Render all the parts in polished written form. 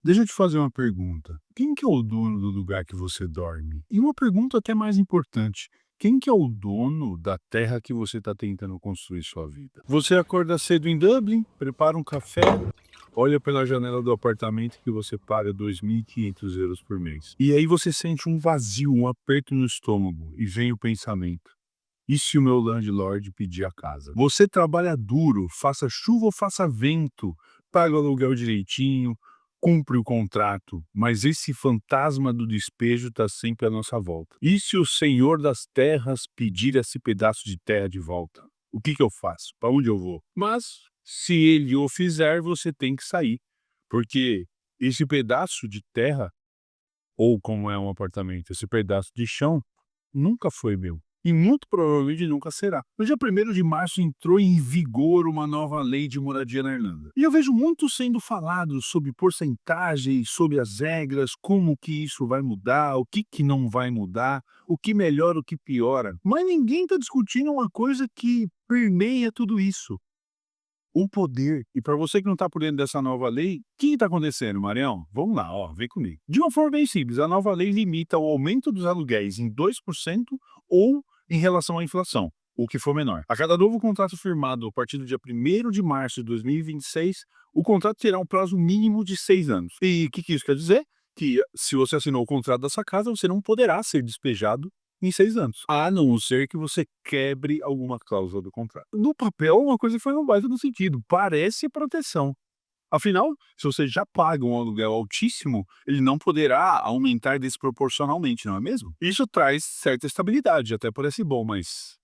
Deixa eu te fazer uma pergunta. Quem que é o dono do lugar que você dorme? E uma pergunta até mais importante. Quem que é o dono da terra que você está tentando construir sua vida? Você acorda cedo em Dublin, prepara um café, olha pela janela do apartamento que você paga 2.500 euros por mês. E aí você sente um vazio, um aperto no estômago e vem o pensamento. E se o meu landlord pedir a casa? Você trabalha duro, faça chuva ou faça vento, paga o aluguel direitinho, cumpre o contrato, mas esse fantasma do despejo está sempre à nossa volta. E se o senhor das terras pedir esse pedaço de terra de volta? O que que eu faço? Para onde eu vou? Mas, se ele o fizer, você tem que sair, porque esse pedaço de terra, ou como é um apartamento, esse pedaço de chão, nunca foi meu. E muito provavelmente nunca será. No dia 1º de março entrou em vigor uma nova lei de moradia na Irlanda. E eu vejo muito sendo falado sobre porcentagens, sobre as regras, como que isso vai mudar, o que que não vai mudar, o que melhora, o que piora. Mas ninguém está discutindo uma coisa que permeia tudo isso: o poder. E para você que não está por dentro dessa nova lei, o que está acontecendo, Marião? Vamos lá, ó, vem comigo. De uma forma bem simples, a nova lei limita o aumento dos aluguéis em 2% ou em relação à inflação, o que for menor. A cada novo contrato firmado a partir do dia 1º de março de 2026, o contrato terá um prazo mínimo de 6 anos. E o que que isso quer dizer? Que se você assinou o contrato dessa casa, você não poderá ser despejado em 6 anos, a não ser que você quebre alguma cláusula do contrato. No papel, uma coisa foi um baita no sentido, parece proteção. Afinal, se você já paga um aluguel altíssimo, ele não poderá aumentar desproporcionalmente, não é mesmo? Isso traz certa estabilidade, até parece bom, mas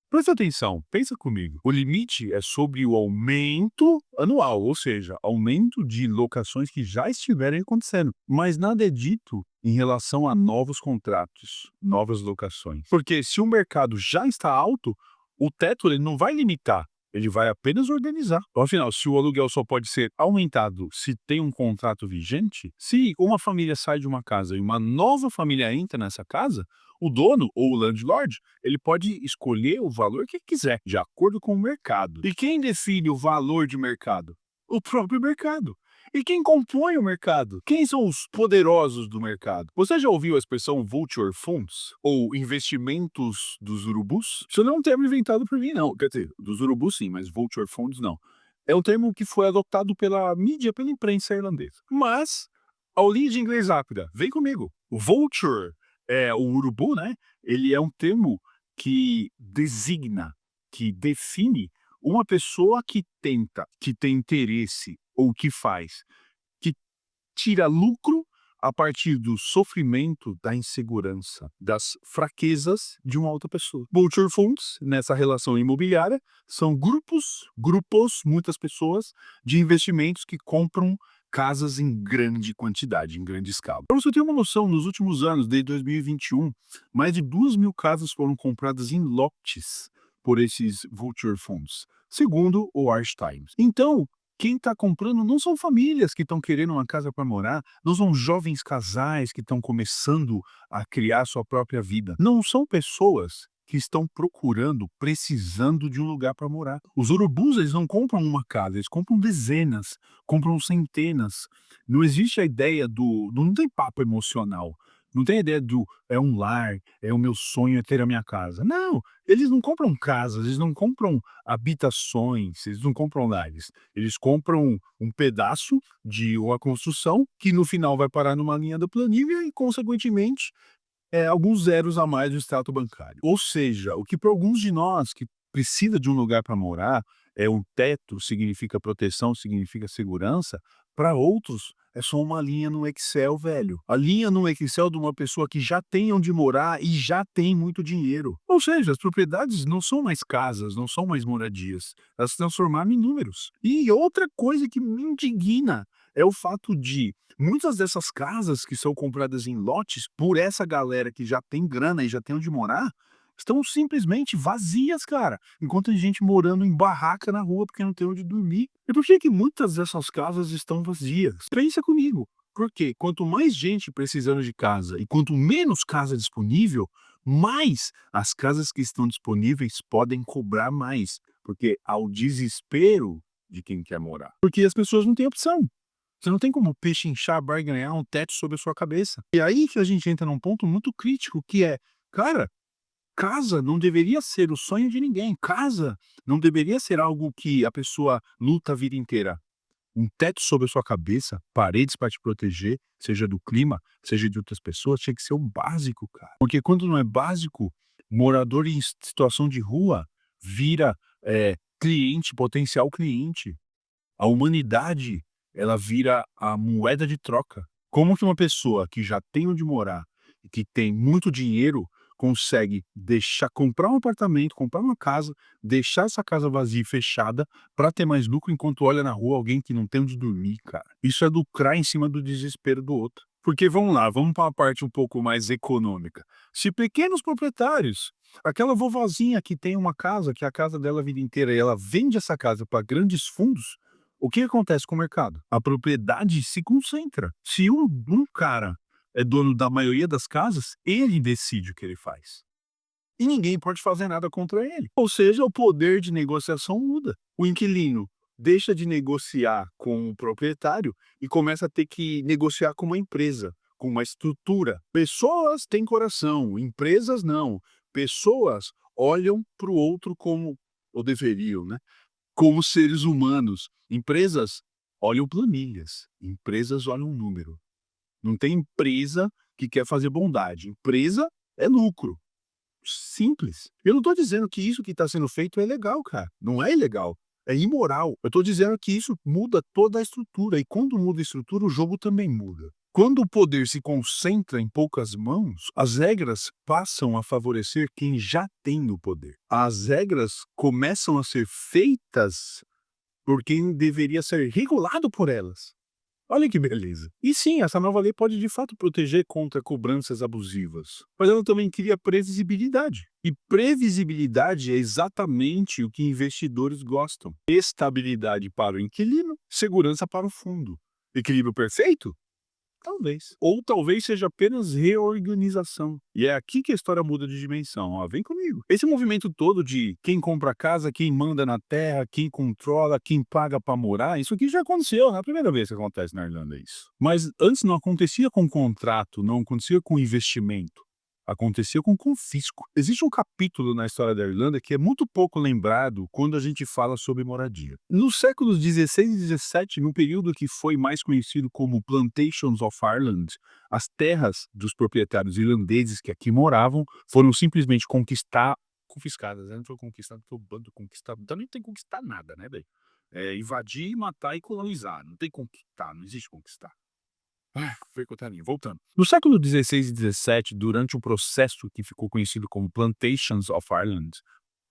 presta atenção, pensa comigo. O limite é sobre o aumento anual, ou seja, aumento de locações que já estiverem acontecendo. Mas nada é dito em relação a novos contratos, novas locações. Porque se o mercado já está alto, o teto ele não vai limitar, ele vai apenas organizar. Então, afinal, se o aluguel só pode ser aumentado se tem um contrato vigente, se uma família sai de uma casa e uma nova família entra nessa casa, o dono ou o landlord ele pode escolher o valor que quiser, de acordo com o mercado. E quem define o valor de mercado? O próprio mercado. E quem compõe o mercado? Quem são os poderosos do mercado? Você já ouviu a expressão vulture funds? Ou investimentos dos urubus? Isso não é um termo inventado por mim, não. Quer dizer, dos urubus sim, mas vulture funds não. É um termo que foi adotado pela mídia, pela imprensa irlandesa. Mas, aulinha de inglês rápida, vem comigo. O vulture o urubu, né, ele é um termo que designa, que define uma pessoa que tenta, que tem interesse ou que faz, que tira lucro a partir do sofrimento, da insegurança, das fraquezas de uma outra pessoa. Vulture funds, nessa relação imobiliária, são grupos, muitas pessoas, de investimentos que compram casas em grande quantidade, em grande escala. Para você ter uma noção, nos últimos anos, desde 2021, mais de 2.000 casas foram compradas em lotes por esses vulture funds, segundo o Irish Times. Então, quem está comprando não são famílias que estão querendo uma casa para morar, não são jovens casais que estão começando a criar sua própria vida. Não são pessoas que estão procurando, precisando de um lugar para morar. Os urubus, eles não compram uma casa, eles compram dezenas, compram centenas. Não existe a ideia do. Não tem papo emocional. Não tem a ideia do é um lar, é o meu sonho é ter a minha casa. Não, eles não compram casas, eles não compram habitações, eles não compram lares. Eles compram um pedaço de uma construção que no final vai parar numa linha da planilha e, consequentemente, alguns zeros a mais no extrato bancário. Ou seja, o que para alguns de nós que precisa de um lugar para morar, um teto significa proteção, significa segurança, para outros é só uma linha no Excel, velho. A linha no Excel de uma pessoa que já tem onde morar e já tem muito dinheiro. Ou seja, as propriedades não são mais casas, não são mais moradias. Elas se transformaram em números. E outra coisa que me indigna é o fato de muitas dessas casas que são compradas em lotes por essa galera que já tem grana e já tem onde morar, estão simplesmente vazias, cara, enquanto tem gente morando em barraca na rua porque não tem onde dormir. E por que que muitas dessas casas estão vazias? Pensa comigo. Porque quanto mais gente precisando de casa e quanto menos casa disponível, mais as casas que estão disponíveis podem cobrar mais, porque há o desespero de quem quer morar. Porque as pessoas não têm opção. Você não tem como pechinchar, barganhar um teto sobre a sua cabeça. E aí que a gente entra num ponto muito crítico, que é, cara, casa não deveria ser o sonho de ninguém. Casa não deveria ser algo que a pessoa luta a vida inteira. Um teto sobre a sua cabeça, paredes para te proteger, seja do clima, seja de outras pessoas, tinha que ser o básico, cara. Porque quando não é básico, morador em situação de rua vira cliente, potencial cliente. A humanidade, ela vira a moeda de troca. Como que uma pessoa que já tem onde morar e que tem muito dinheiro consegue deixar comprar um apartamento, comprar uma casa, deixar essa casa vazia e fechada para ter mais lucro enquanto olha na rua alguém que não tem onde dormir, cara. Isso é lucrar em cima do desespero do outro. Porque vamos lá, vamos para uma parte um pouco mais econômica. Se pequenos proprietários, aquela vovozinha que tem uma casa, que é a casa dela a vida inteira, e ela vende essa casa para grandes fundos, o que acontece com o mercado? A propriedade se concentra. Se um cara é dono da maioria das casas, ele decide o que ele faz. E ninguém pode fazer nada contra ele. Ou seja, o poder de negociação muda. O inquilino deixa de negociar com o proprietário e começa a ter que negociar com uma empresa, com uma estrutura. Pessoas têm coração, empresas não. Pessoas olham para o outro como, ou deveriam, né? Como seres humanos. Empresas olham planilhas, empresas olham número. Não tem empresa que quer fazer bondade. Empresa é lucro. Simples. Eu não estou dizendo que isso que está sendo feito é legal, cara. Não é ilegal. É imoral. Eu estou dizendo que isso muda toda a estrutura. E quando muda a estrutura, o jogo também muda. Quando o poder se concentra em poucas mãos, as regras passam a favorecer quem já tem o poder. As regras começam a ser feitas por quem deveria ser regulado por elas. Olha que beleza. E sim, essa nova lei pode de fato proteger contra cobranças abusivas, mas ela também cria previsibilidade. E previsibilidade é exatamente o que investidores gostam. Estabilidade para o inquilino, segurança para o fundo. Equilíbrio perfeito? Talvez. Ou talvez seja apenas reorganização. E é aqui que a história muda de dimensão. Ó, vem comigo. Esse movimento todo de quem compra a casa, quem manda na terra, quem controla, quem paga para morar, isso aqui já aconteceu, não é a primeira vez que acontece na Irlanda isso. Mas antes não acontecia com contrato, não acontecia com investimento. Acontecia com confisco. Existe um capítulo na história da Irlanda que é muito pouco lembrado quando a gente fala sobre moradia. Nos séculos 16 e 17, no período que foi mais conhecido como Plantations of Ireland, as terras dos proprietários irlandeses que aqui moravam foram simplesmente confiscadas, né? Não foi conquistado pelo bando conquistado. Então nem tem que conquistar nada, né, velho? É invadir, matar e colonizar. Não tem conquistar, não existe conquistar. Foi contra a linha. Voltando. No século XVI e XVII, durante um processo que ficou conhecido como Plantations of Ireland,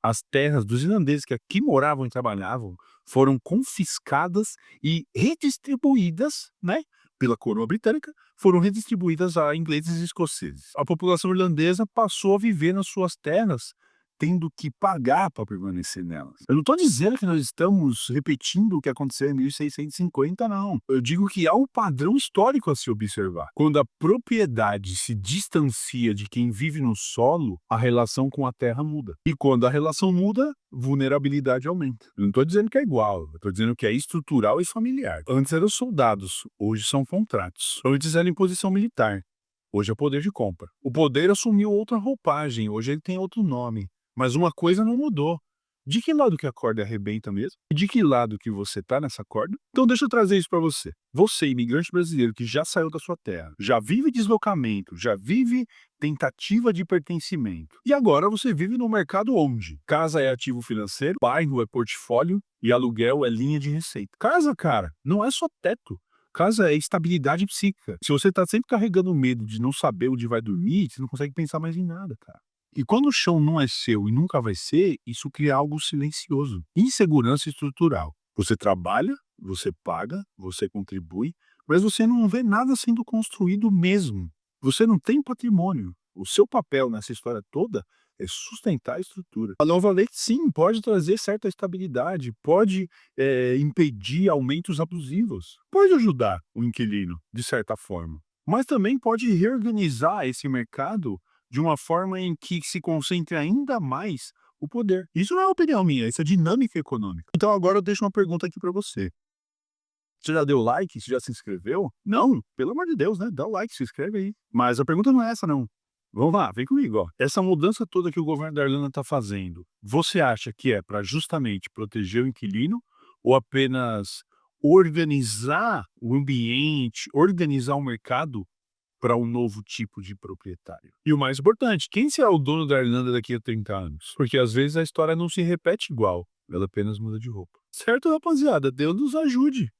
as terras dos irlandeses que aqui moravam e trabalhavam foram confiscadas e redistribuídas, né, pela coroa britânica, foram redistribuídas a ingleses e escoceses. A população irlandesa passou a viver nas suas terras, tendo que pagar para permanecer nelas. Eu não estou dizendo que nós estamos repetindo o que aconteceu em 1650, não. Eu digo que há um padrão histórico a se observar. Quando a propriedade se distancia de quem vive no solo, a relação com a terra muda. E quando a relação muda, vulnerabilidade aumenta. Eu não estou dizendo que é igual, eu estou dizendo que é estrutural e familiar. Antes eram soldados, hoje são contratos. Antes era imposição militar, hoje é poder de compra. O poder assumiu outra roupagem, hoje ele tem outro nome. Mas uma coisa não mudou. De que lado que a corda arrebenta mesmo? E de que lado que você tá nessa corda? Então deixa eu trazer isso para você. Você, imigrante brasileiro que já saiu da sua terra, já vive deslocamento, já vive tentativa de pertencimento. E agora você vive no mercado onde casa é ativo financeiro, bairro é portfólio e aluguel é linha de receita. Casa, cara, não é só teto. Casa é estabilidade psíquica. Se você tá sempre carregando medo de não saber onde vai dormir, você não consegue pensar mais em nada, cara. E quando o chão não é seu e nunca vai ser, isso cria algo silencioso. Insegurança estrutural. Você trabalha, você paga, você contribui, mas você não vê nada sendo construído mesmo. Você não tem patrimônio. O seu papel nessa história toda é sustentar a estrutura. A nova lei, sim, pode trazer certa estabilidade, pode impedir aumentos abusivos, pode ajudar o inquilino, de certa forma, mas também pode reorganizar esse mercado de uma forma em que se concentre ainda mais o poder. Isso não é opinião minha, isso é dinâmica econômica. Então agora eu deixo uma pergunta aqui para você. Você já deu like? Você já se inscreveu? Não, pelo amor de Deus, né? Dá o like, se inscreve aí. Mas a pergunta não é essa, não. Vamos lá, vem comigo, ó. Essa mudança toda que o governo da Irlanda está fazendo, você acha que é para justamente proteger o inquilino ou apenas organizar o ambiente, organizar o mercado para um novo tipo de proprietário? E o mais importante, quem será o dono da Irlanda daqui a 30 anos? Porque às vezes a história não se repete igual, ela apenas muda de roupa. Certo, rapaziada? Deus nos ajude.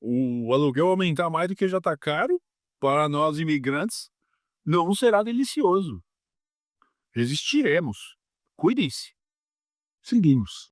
O aluguel aumentar mais do que já está caro, para nós imigrantes, não será delicioso. Resistiremos. Cuidem-se. Seguimos.